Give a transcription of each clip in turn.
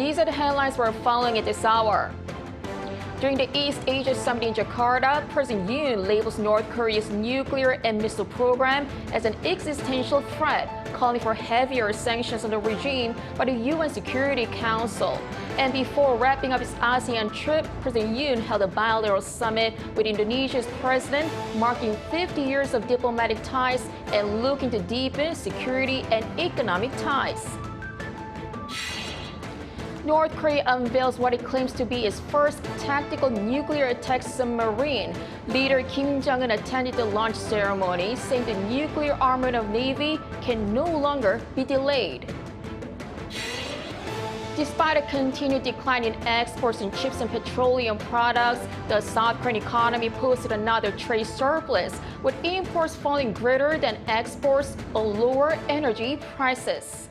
These are the headlines we're following at this hour. During the East Asia Summit in Jakarta, President Yoon labels North Korea's nuclear and missile program as an existential threat, calling for heavier sanctions on the regime by the UN Security Council. And before wrapping up his ASEAN trip, President Yoon held a bilateral summit with Indonesia's president, marking 50 years of diplomatic ties and looking to deepen security and economic ties. North Korea unveils what it claims to be its first tactical nuclear attack submarine. Leader Kim Jong-un attended the launch ceremony, saying the nuclear armament of Navy can no longer be delayed. Despite a continued decline in exports in chips and petroleum products, the South Korean economy posted another trade surplus, with imports falling greater than exports on lower energy prices.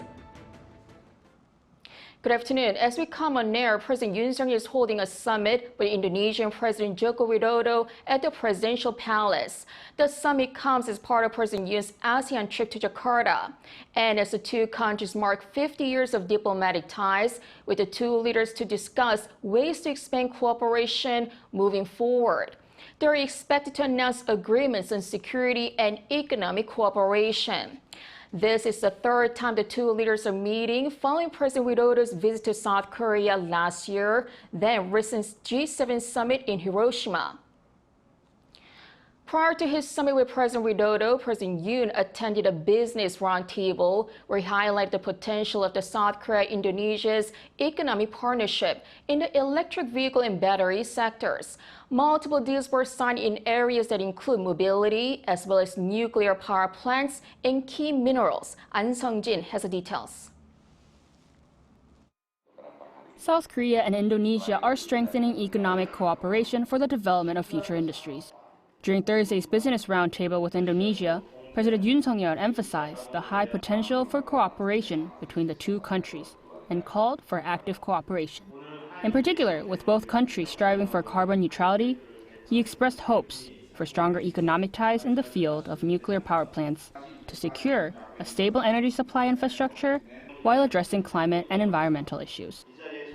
Good afternoon. As we come on air, President Yoon is holding a summit with Indonesian President Joko Widodo at the Presidential Palace. The summit comes as part of President Yoon's ASEAN trip to Jakarta. And as the two countries mark 50 years of diplomatic ties, with the two leaders to discuss ways to expand cooperation moving forward. They're expected to announce agreements on security and economic cooperation. This is the third time the two leaders are meeting following President Widodo's visit to South Korea last year, then recent G7 summit in Hiroshima. Prior to his summit with President Widodo, President Yoon attended a business roundtable where he highlighted the potential of the South Korea-Indonesia's economic partnership in the electric vehicle and battery sectors. Multiple deals were signed in areas that include mobility, as well as nuclear power plants and key minerals. An Sung-jin has the details. South Korea and Indonesia are strengthening economic cooperation for the development of future industries. During Thursday's business roundtable with Indonesia, President Yoon emphasized the high potential for cooperation between the two countries and called for active cooperation. In particular, with both countries striving for carbon neutrality, he expressed hopes for stronger economic ties in the field of nuclear power plants to secure a stable energy supply infrastructure while addressing climate and environmental issues.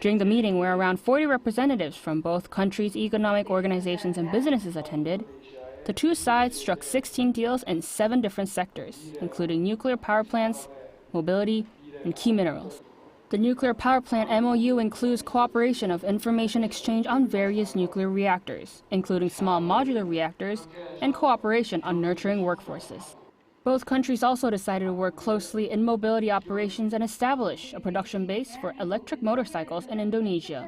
During the meeting, where around 40 representatives from both countries' economic organizations and businesses attended, the two sides struck 16 deals in 7 different sectors, including nuclear power plants, mobility, and key minerals. The nuclear power plant MOU includes cooperation of information exchange on various nuclear reactors, including small modular reactors, and cooperation on nurturing workforces. Both countries also decided to work closely in mobility operations and establish a production base for electric motorcycles in Indonesia.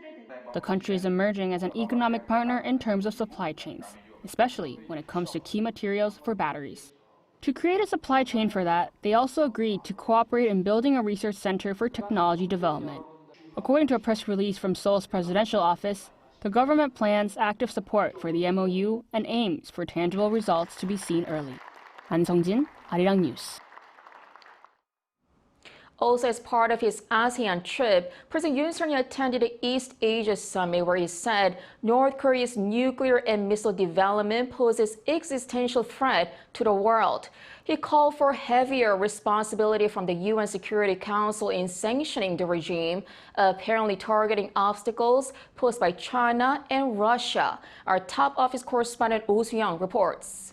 The country is emerging as an economic partner in terms of supply chains, especially when it comes to key materials for batteries. To create a supply chain for that, they also agreed to cooperate in building a research center for technology development. According to a press release from Seoul's presidential office, the government plans active support for the MOU and aims for tangible results to be seen early. An Sung-jin, Arirang News. Also, as part of his ASEAN trip, President Yoon attended the East Asia Summit where he said North Korea's nuclear and missile development poses existential threat to the world. He called for heavier responsibility from the UN Security Council in sanctioning the regime, apparently targeting obstacles posed by China and Russia. Our top office correspondent Oh Soo-young reports.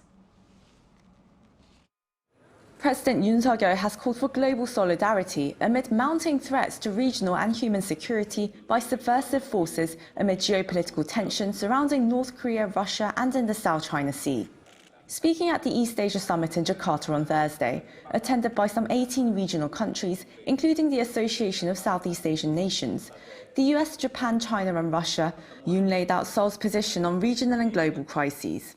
President Yoon has called for global solidarity amid mounting threats to regional and human security by subversive forces amid geopolitical tensions surrounding North Korea, Russia, and in the South China Sea. Speaking at the East Asia Summit in Jakarta on Thursday, attended by some 18 regional countries, including the Association of Southeast Asian Nations, the US, Japan, China, and Russia, Yoon laid out Seoul's position on regional and global crises.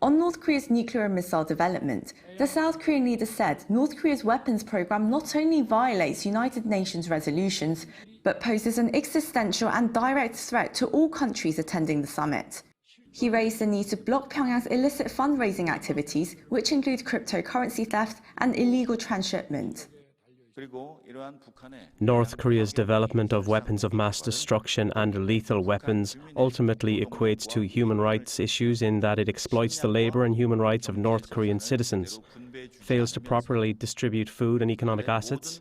On North Korea's nuclear and missile development, the South Korean leader said North Korea's weapons program not only violates United Nations resolutions, but poses an existential and direct threat to all countries attending the summit. He raised the need to block Pyongyang's illicit fundraising activities, which include cryptocurrency theft and illegal transshipment. North Korea's development of weapons of mass destruction and lethal weapons ultimately equates to human rights issues in that it exploits the labor and human rights of North Korean citizens, fails to properly distribute food and economic assets,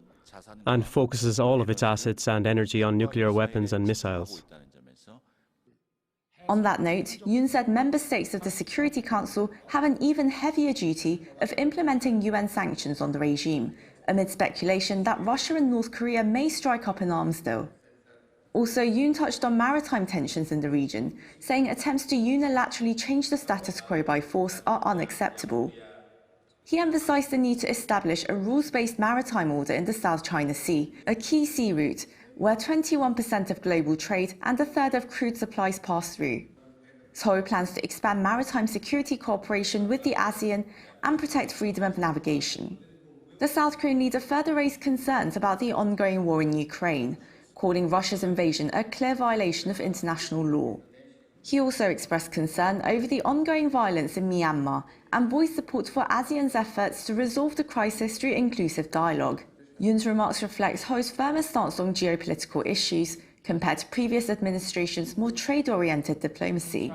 and focuses all of its assets and energy on nuclear weapons and missiles. On that note, Yoon said member states of the Security Council have an even heavier duty of implementing UN sanctions on the regime, amid speculation that Russia and North Korea may strike up an arms deal. Also, Yoon touched on maritime tensions in the region, saying attempts to unilaterally change the status quo by force are unacceptable. He emphasized the need to establish a rules-based maritime order in the South China Sea, a key sea route, where 21% of global trade and a third of crude supplies pass through. Seoul plans to expand maritime security cooperation with the ASEAN and protect freedom of navigation. The South Korean leader further raised concerns about the ongoing war in Ukraine, calling Russia's invasion a clear violation of international law. He also expressed concern over the ongoing violence in Myanmar and voiced support for ASEAN's efforts to resolve the crisis through inclusive dialogue. Yoon's remarks reflect Seoul's firmer stance on geopolitical issues compared to previous administrations' more trade-oriented diplomacy.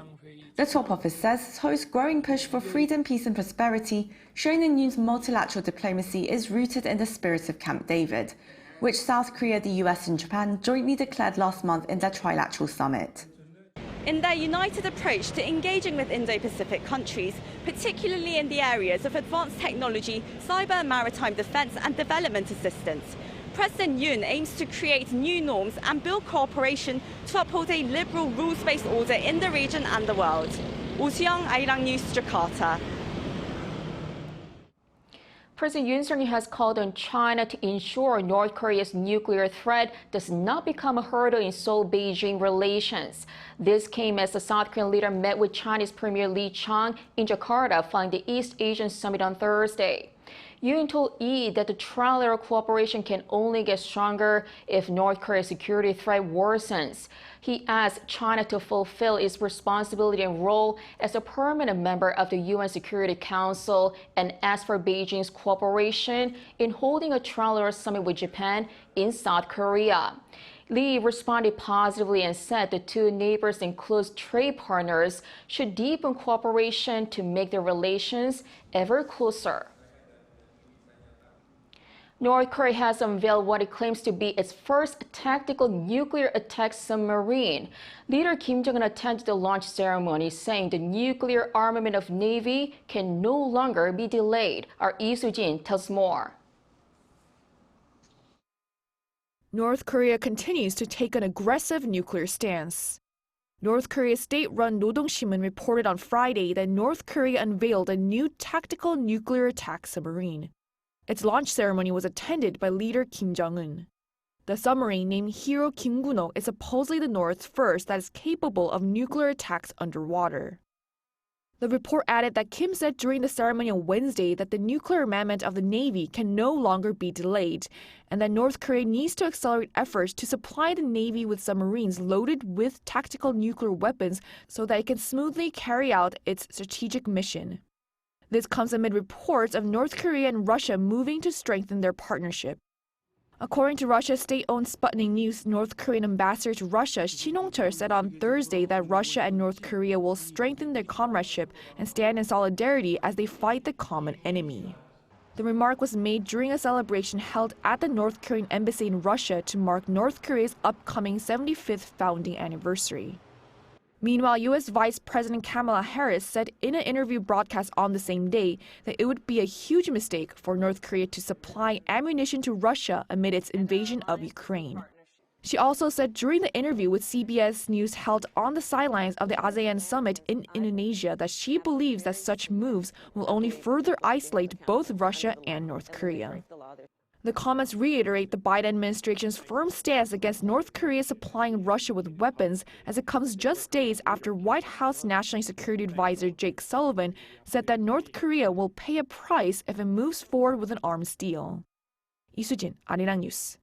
The top office says Seoul's growing push for freedom, peace and prosperity, shown in Yoon's multilateral diplomacy, is rooted in the spirit of Camp David, which South Korea, the US and Japan jointly declared last month in their trilateral summit. In their united approach to engaging with Indo-Pacific countries, particularly in the areas of advanced technology, cyber and maritime defense and development assistance, President Yoon aims to create new norms and build cooperation to uphold a liberal rules-based order in the region and the world. Oh Soo-young, Arirang News, Jakarta. President Yoon Suk-yeol has called on China to ensure North Korea's nuclear threat does not become a hurdle in Seoul-Beijing relations. This came as the South Korean leader met with Chinese Premier Lee Chang in Jakarta following the East Asian Summit on Thursday. Yoon told Lee that the trilateral cooperation can only get stronger if North Korea's security threat worsens. He asked China to fulfill its responsibility and role as a permanent member of the UN Security Council and asked for Beijing's cooperation in holding a trilateral summit with Japan in South Korea. Lee responded positively and said the two neighbors and close trade partners should deepen cooperation to make their relations ever closer. North Korea has unveiled what it claims to be its first tactical nuclear attack submarine. Leader Kim Jong-un attended the launch ceremony, saying the nuclear armament of Navy can no longer be delayed. Our Lee Soo-jin tells more. North Korea continues to take an aggressive nuclear stance. North Korea's state-run Nodongshimun reported on Friday that North Korea unveiled a new tactical nuclear attack submarine. Its launch ceremony was attended by leader Kim Jong-un. The submarine, named Hero Kim-guno, is supposedly the North's first that is capable of nuclear attacks underwater. The report added that Kim said during the ceremony on Wednesday that the nuclear armament of the Navy can no longer be delayed, and that North Korea needs to accelerate efforts to supply the Navy with submarines loaded with tactical nuclear weapons so that it can smoothly carry out its strategic mission. This comes amid reports of North Korea and Russia moving to strengthen their partnership. According to Russia's state-owned Sputnik News, North Korean ambassador to Russia, Shin Hong-chul, said on Thursday that Russia and North Korea will strengthen their comradeship and stand in solidarity as they fight the common enemy. The remark was made during a celebration held at the North Korean embassy in Russia to mark North Korea's upcoming 75th founding anniversary. Meanwhile, U.S. Vice President Kamala Harris said in an interview broadcast on the same day that it would be a huge mistake for North Korea to supply ammunition to Russia amid its invasion of Ukraine. She also said during the interview with CBS News held on the sidelines of the ASEAN summit in Indonesia that she believes that such moves will only further isolate both Russia and North Korea. The comments reiterate the Biden administration's firm stance against North Korea supplying Russia with weapons, as it comes just days after White House National Security Advisor Jake Sullivan said that North Korea will pay a price if it moves forward with an arms deal. Lee Soo-jin, Arirang News.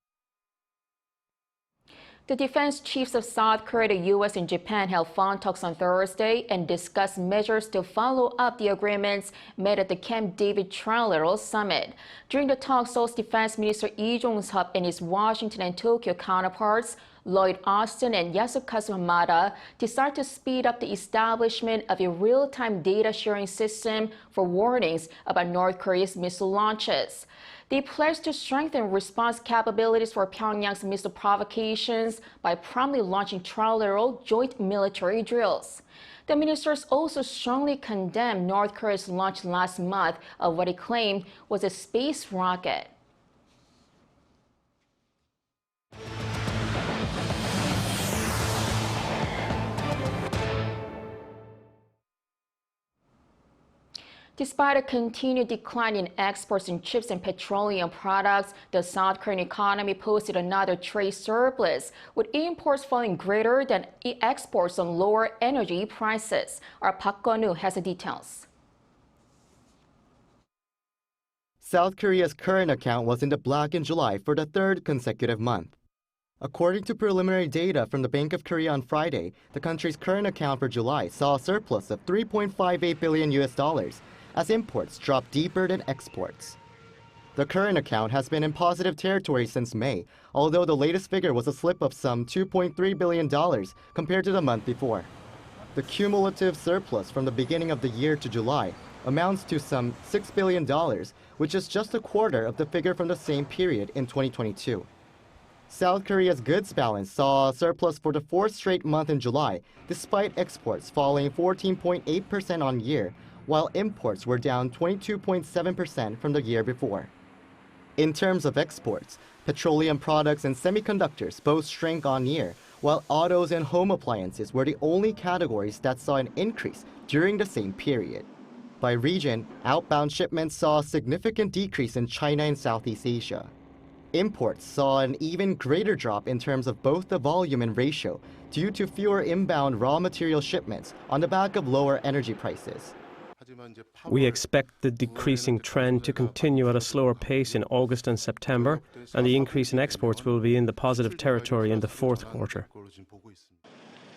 The defense chiefs of South Korea, the U.S. and Japan held phone talks on Thursday and discussed measures to follow up the agreements made at the Camp David Trilateral Summit. During the talks, Seoul's Defense Minister Lee Jong-sup and his Washington and Tokyo counterparts, Lloyd Austin and Yasukazu Hamada, decided to speed up the establishment of a real-time data sharing system for warnings about North Korea's missile launches. They pledged to strengthen response capabilities for Pyongyang's missile provocations by promptly launching trilateral joint military drills. The ministers also strongly condemned North Korea's launch last month of what it claimed was a space rocket. Despite a continued decline in exports in chips and petroleum products, the South Korean economy posted another trade surplus, with imports falling greater than exports on lower energy prices. Our Park Gun-woo has the details. South Korea's current account was in the black in July for the third consecutive month. According to preliminary data from the Bank of Korea on Friday, the country's current account for July saw a surplus of $3.58 billion as imports dropped deeper than exports. The current account has been in positive territory since May, although the latest figure was a slip of some $2.3 billion compared to the month before. The cumulative surplus from the beginning of the year to July amounts to some $6 billion, which is just a quarter of the figure from the same period in 2022. South Korea's goods balance saw a surplus for the fourth straight month in July, despite exports falling 14.8% on year, while imports were down 22.7% from the year before. In terms of exports, petroleum products and semiconductors both shrank on year, while autos and home appliances were the only categories that saw an increase during the same period. By region, outbound shipments saw a significant decrease in China and Southeast Asia. Imports saw an even greater drop in terms of both the volume and ratio due to fewer inbound raw material shipments on the back of lower energy prices. We expect the decreasing trend to continue at a slower pace in August and September, and the increase in exports will be in the positive territory in the fourth quarter.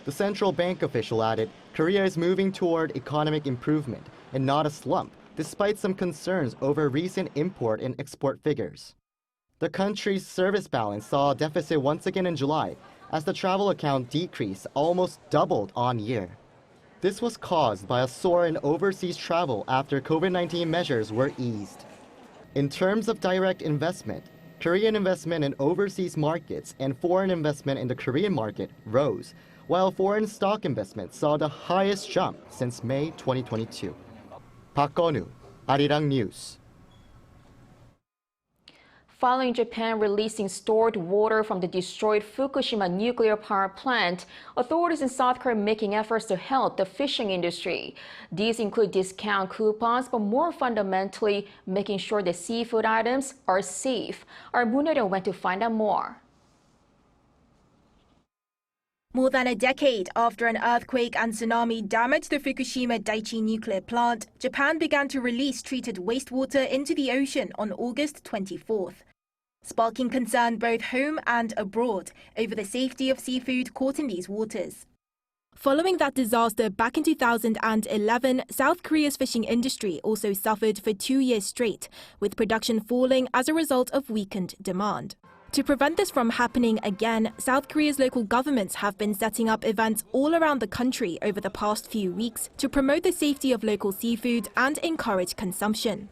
The central bank official added, Korea is moving toward economic improvement and not a slump, despite some concerns over recent import and export figures. The country's service balance saw a deficit once again in July, as the travel account decrease almost doubled on year. This was caused by a soar in overseas travel after COVID-19 measures were eased. In terms of direct investment, Korean investment in overseas markets and foreign investment in the Korean market rose, while foreign stock investment saw the highest jump since May 2022. Park Gun-woo, Arirang News. Following Japan releasing stored water from the destroyed Fukushima nuclear power plant, authorities in South Korea are making efforts to help the fishing industry. These include discount coupons, but more fundamentally, making sure that seafood items are safe. Our Moon-Hye went to find out more. More than a decade after an earthquake and tsunami damaged the Fukushima Daiichi nuclear plant, Japan began to release treated wastewater into the ocean on August 24th, sparking concern both home and abroad over the safety of seafood caught in these waters. Following that disaster back in 2011, South Korea's fishing industry also suffered for 2 years straight, with production falling as a result of weakened demand. To prevent this from happening again, South Korea's local governments have been setting up events all around the country over the past few weeks to promote the safety of local seafood and encourage consumption.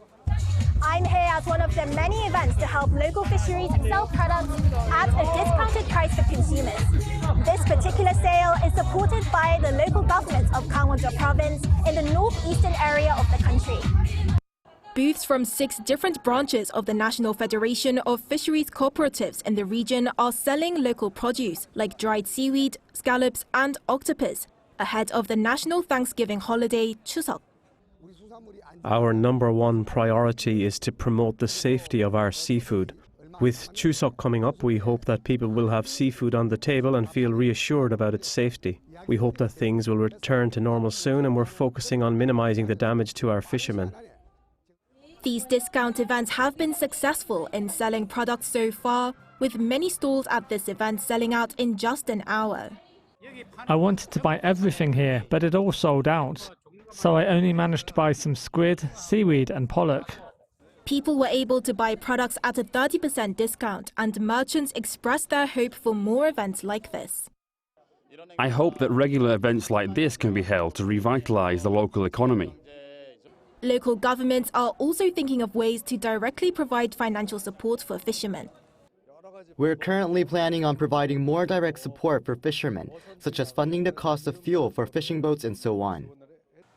I'm here at one of the many events to help local fisheries sell products at a discounted price for consumers. This particular sale is supported by the local government of Gangwon-do province in the northeastern area of the country. Booths from 6 different branches of the National Federation of Fisheries Cooperatives in the region are selling local produce like dried seaweed, scallops and octopus ahead of the national Thanksgiving holiday, Chuseok. Our number one priority is to promote the safety of our seafood. With Chuseok coming up, we hope that people will have seafood on the table and feel reassured about its safety. We hope that things will return to normal soon, and we're focusing on minimizing the damage to our fishermen. These discount events have been successful in selling products so far, with many stalls at this event selling out in just an hour. I wanted to buy everything here, but it all sold out. So I only managed to buy some squid, seaweed and pollock. People were able to buy products at a 30% discount, and merchants expressed their hope for more events like this. I hope that regular events like this can be held to revitalize the local economy. Local governments are also thinking of ways to directly provide financial support for fishermen. We're currently planning on providing more direct support for fishermen, such as funding the cost of fuel for fishing boats and so on.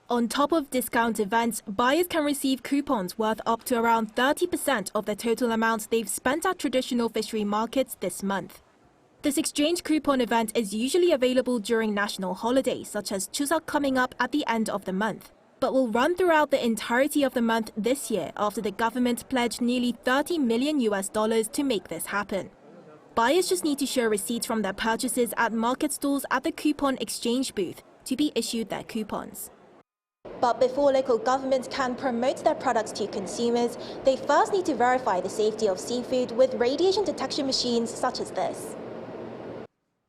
On top of discount events, buyers can receive coupons worth up to around 30% of the total amount they've spent at traditional fishery markets this month. This exchange coupon event is usually available during national holidays, such as Chuseok coming up at the end of the month, but will run throughout the entirety of the month this year after the government pledged nearly $30 million to make this happen. Buyers just need to show receipts from their purchases at market stalls at the coupon exchange booth to be issued their coupons. But before local governments can promote their products to consumers, they first need to verify the safety of seafood with radiation detection machines such as this.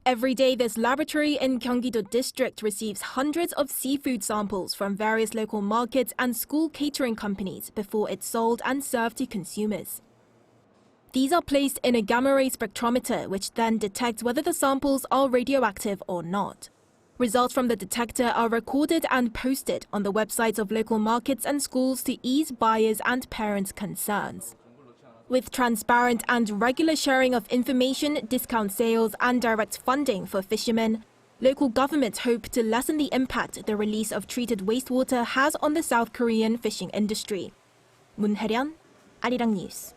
Every day, this laboratory in Gyeonggi-do district receives hundreds of seafood samples from various local markets and school catering companies before it's sold and served to consumers. These are placed in a gamma-ray spectrometer, which then detects whether the samples are radioactive or not. Results from the detector are recorded and posted on the websites of local markets and schools to ease buyers' and parents' concerns. With transparent and regular sharing of information, discount sales and direct funding for fishermen, local governments hope to lessen the impact the release of treated wastewater has on the South Korean fishing industry. Moon Hae-ryun, Arirang News.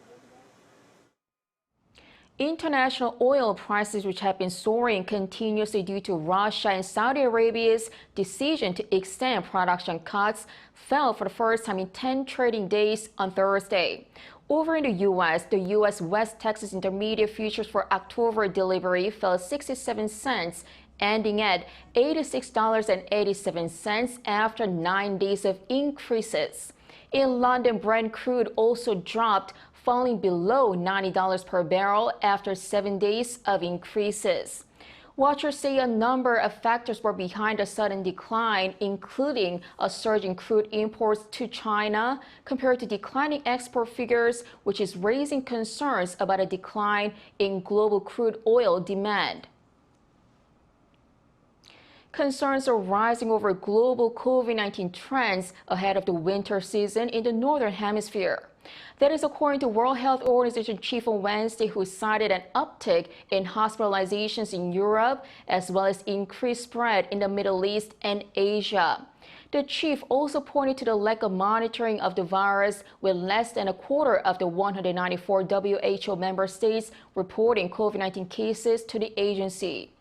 International oil prices, which have been soaring continuously due to Russia and Saudi Arabia's decision to extend production cuts, fell for the first time in 10 trading days on Thursday. Over in the U.S., the U.S. West Texas Intermediate futures for October delivery fell 67 cents, ending at $86.87 after 9 days of increases. In London, Brent crude also dropped, falling below $90 per barrel after 7 days of increases. Watchers say a number of factors were behind the sudden decline, including a surge in crude imports to China compared to declining export figures, which is raising concerns about a decline in global crude oil demand. Concerns are rising over global COVID-19 trends ahead of the winter season in the Northern Hemisphere. That is according to World Health Organization chief on Wednesday, who cited an uptick in hospitalizations in Europe, as well as increased spread in the Middle East and Asia. The chief also pointed to the lack of monitoring of the virus, with less than a quarter of the 194 WHO member states reporting COVID-19 cases to the agency.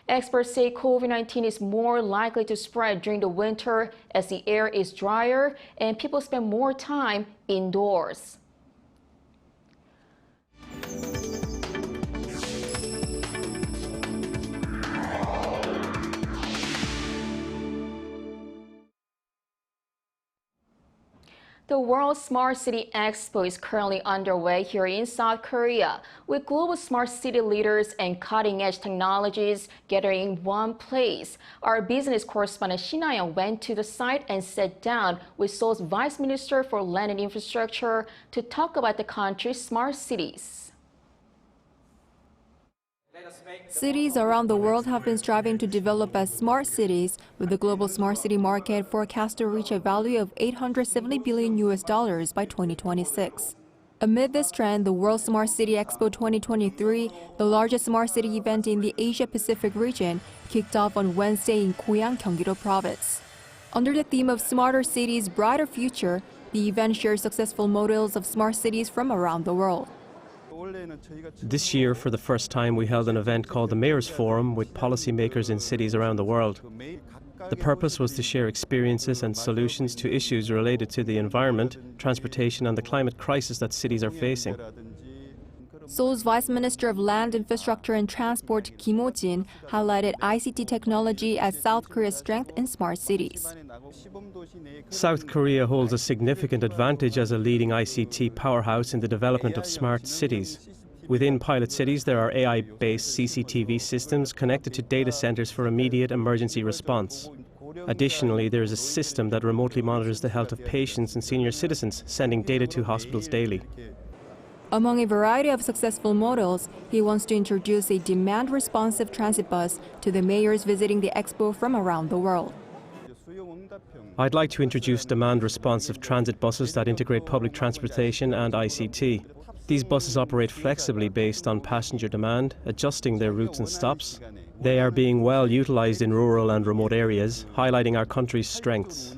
Experts say COVID-19 is more likely to spread during the winter as the air is drier and people spend more time indoors. The World Smart City Expo is currently underway here in South Korea, with global smart city leaders and cutting-edge technologies gathering in one place. Our business correspondent Shin Ha-young went to the site and sat down with Seoul's Vice Minister for Land and Infrastructure to talk about the country's smart cities. Cities around the world have been striving to develop as smart cities, with the global smart city market forecast to reach a value of $870 billion by 2026. Amid this trend, the World Smart City Expo 2023, the largest smart city event in the Asia-Pacific region, kicked off on Wednesday in Goyang, Gyeonggi-do Province. Under the theme of Smarter Cities, Brighter Future, the event shares successful models of smart cities from around the world. This year, for the first time, we held an event called the Mayor's Forum with policymakers in cities around the world. The purpose was to share experiences and solutions to issues related to the environment, transportation and the climate crisis that cities are facing. Seoul's Vice Minister of Land, Infrastructure and Transport, Kim Ho-jin, highlighted ICT technology as South Korea's strength in smart cities. South Korea holds a significant advantage as a leading ICT powerhouse in the development of smart cities. Within pilot cities, there are AI-based CCTV systems connected to data centers for immediate emergency response. Additionally, there is a system that remotely monitors the health of patients and senior citizens, sending data to hospitals daily. Among a variety of successful models, he wants to introduce a demand-responsive transit bus to the mayors visiting the expo from around the world. I'd like to introduce demand-responsive transit buses that integrate public transportation and ICT. These buses operate flexibly based on passenger demand, adjusting their routes and stops. They are being well utilised in rural and remote areas, highlighting our country's strengths.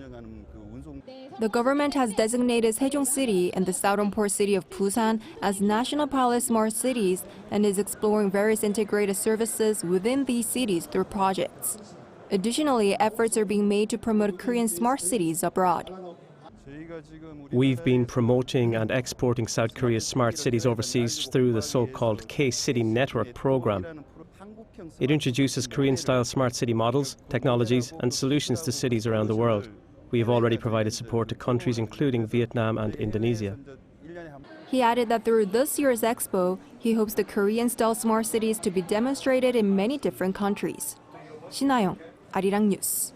The government has designated Sejong City and the southern port city of Busan as national pilot smart cities and is exploring various integrated services within these cities through projects. Additionally, efforts are being made to promote Korean smart cities abroad. We've been promoting and exporting South Korea's smart cities overseas through the so-called K-City Network program. It introduces Korean-style smart city models, technologies and solutions to cities around the world. We have already provided support to countries including Vietnam and Indonesia. He added that through this year's Expo, he hopes the Korean-style smart cities to be demonstrated in many different countries. 신하영, Arirang News.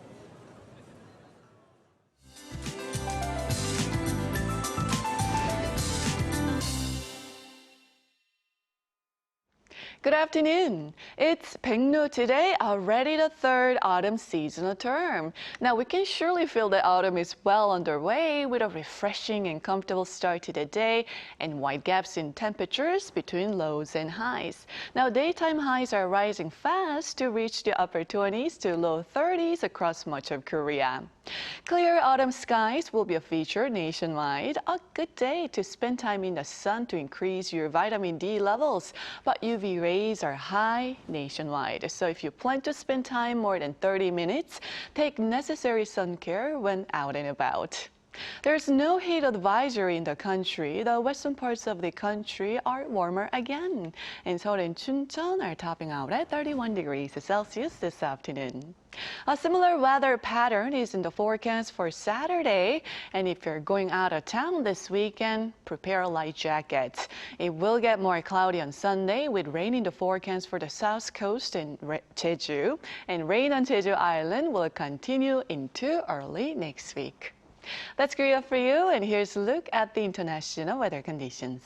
Good afternoon. It's Baeknu today, already the third autumn seasonal term. Now we can surely feel that autumn is well underway with a refreshing and comfortable start to the day and wide gaps in temperatures between lows and highs. Now daytime highs are rising fast to reach the upper 20s to low 30s across much of Korea. Clear autumn skies will be a feature nationwide. A good day to spend time in the sun to increase your vitamin D levels, but UV rays are high nationwide. So if you plan to spend time more than 30 minutes, take necessary sun care when out and about. There's no heat advisory in the country. The western parts of the country are warmer again. And Seoul and Chuncheon are topping out at 31 degrees Celsius this afternoon. A similar weather pattern is in the forecast for Saturday. And if you're going out of town this weekend, prepare a light jacket. It will get more cloudy on Sunday with rain in the forecast for the south coast and Jeju. And rain on Jeju Island will continue into early next week. That's Korea for you, and here's a look at the international weather conditions.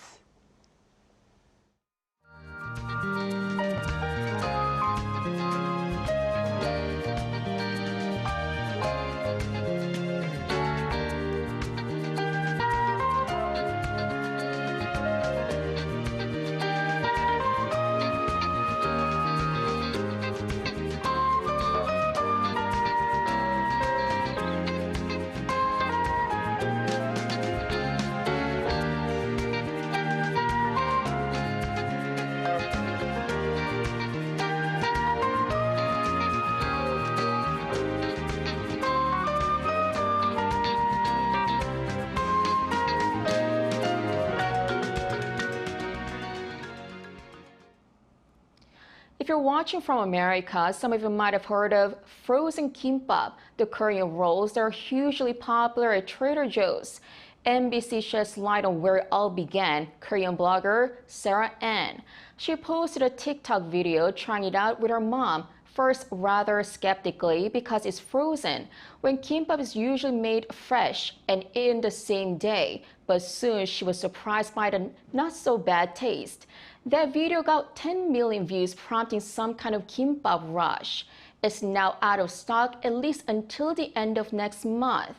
If you're watching from America, some of you might have heard of frozen Kimbap, the Korean rolls that are hugely popular at Trader Joe's. NBC sheds light on where it all began. Korean blogger Sarah Ann. She posted a TikTok video trying it out with her mom, first rather skeptically because it's frozen, when kimbap is usually made fresh and eaten the same day. But soon she was surprised by the not-so-bad taste. That video got 10 million views, prompting some kind of kimbap rush. It's now out of stock at least until the end of next month.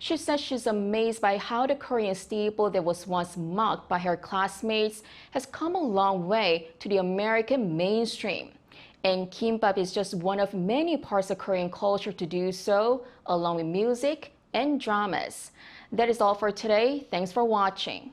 She says she's amazed by how the Korean staple that was once mocked by her classmates has come a long way to the American mainstream. And kimbap is just one of many parts of Korean culture to do so, along with music and dramas. That is all for today. Thanks for watching.